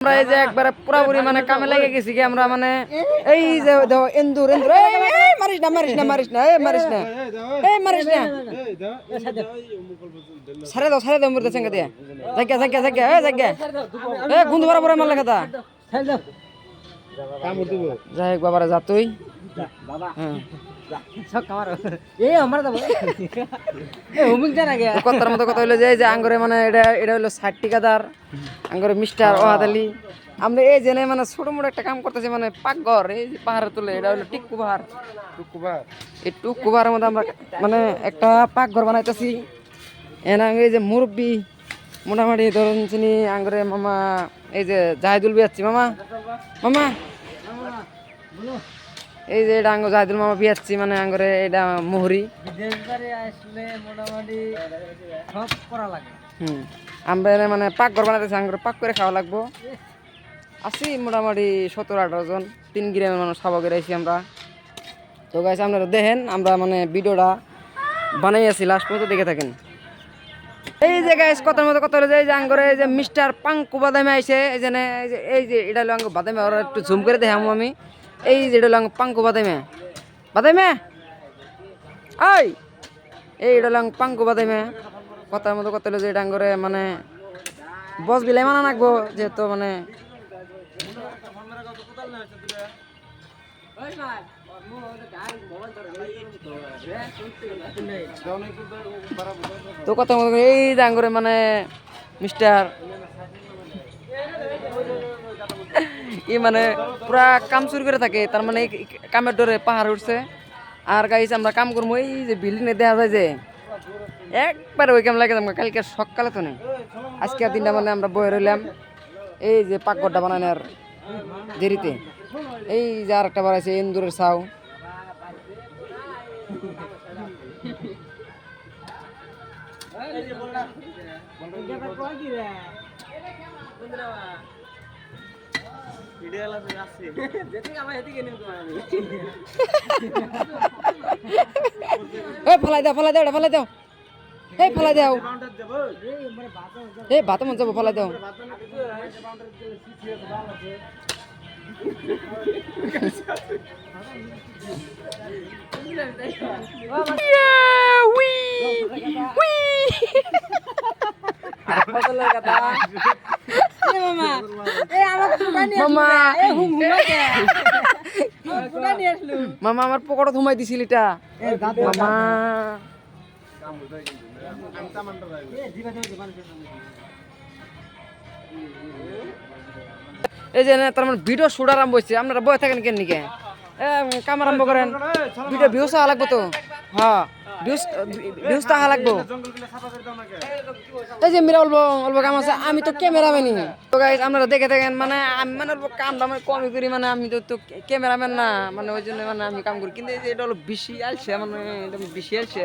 আমরা এই যে একবারে পুরাপুরি মানে কামে লেগে গেছি কি আমরা মানে এই যে দেখো এন্দুর এন্দুর মারিস না মারিস না মারিস না মারিস না মারিস না সারে দাও মুরদা সঙ্গে দিয়ে জায়গা গুন্ধ বড় বড় মারলে কথা যাই হোক বাবারা যা তুই কথার মতো কথা হইলো যে আঙ্গরে মানে এটা হলো 60 টাকাদার আঙ্গরে মিস্টার ওহাদালি আমরা এই জেনে মানে ছোট মোটো একটা কাম করতেছি মানে পাকঘর এই যে পাহাড়ে তুলে এটা হলো টিক্কু পাহাড় এই টুকু পাহাড়ের মধ্যে আমরা মানে একটা পাকঘর বানাইতেছি এনা এই যে মুরব্বি মোটামুটি ধরুন চিনি আঙ্গরে মামা এই যে জাহিদুল বিয়াচ্ছি মামা এই যে এটা আঙ্গ জাহিদুল মামা বিয়াচ্ছি মানে আঙ্গরে এটা মোহরি আসলে মোটামুটি সব করা লাগে আমরা মানে পাকঘর বানাইতেছি আঙ্গরে পাক করে খাওয়া লাগবো আছি মোটামুটি 17-18 জন 3 গ্রামের মানুষ খাওয়া করে আছি আমরা তো গাইস আপনারা দেখেন আমরা মানে ভিডিওটা বানাই আছি লাস্ট পর্যন্ত দেখে থাকেন এই যে গাইস কথার মতো কথা হলো যে আঙ্গরে এই যে মিস্টার পাঙ্কু বাদামে আইছে এই যে এটা হলো আঙ্গ বাদামে ওরা একটু জুম করে দেখাম আমি এই যে এটা হলো আঙ্গ পাঙ্কু বাদামে এই এটা হলো আঙ্গ পাঙ্কু বাদামে কথার মতো কথা হলো যে এটা আঙ্গরে মানে বস বিলাই মানা রাখবো যেহেতু মানে তো কথা মতো এই জাঙ্গরে মানে মিস্টার মানে পুরা কাম শুরু করে থাকে তার মানে কামের ডরে পাহাড় উঠছে আর গাইছে আমরা কাম করবো এই যে বিল্ডিং দেখা যায় যে একবারে ওই কাম লাগে কালকে সকালে তো নেই আজকে দিনটা মানে আমরা বয়ে রইলাম এই যে পাকঘরটা বানানোর দেরিতে এই যে আর একটা বাড়াইছে ইন্দুরের ছাউ ফলাই দাও এই ফলাই দাও এই ভাত মন যাবো ফলাই দাও মামা আমার পকেটে ঘুমাই দিছিল এটা মামা এই যে তার মানে ভিডিও শুট আরম্ভ হয়েছে আপনারা বয়ে থাকেন কেন নিকে কাম আরম্ভ করেন ভিডিও ভিউজ আওয়া লাগবো তো হ্যাঁ ভিউজ তো আওয়া লাগবো এই যে মেরা অল্প কাম আছে আমি তো ক্যামেরাম্যানই তো গাইস আপনারা দেখে থাকেন মানে আমি মানে অল্প কামটা মানে কমই করি মানে আমি তো ক্যামেরাম্যান না মানে ওই জন্য মানে আমি কাম করি কিন্তু এটা হলো বেশি আসছে মানে বেশি আসছে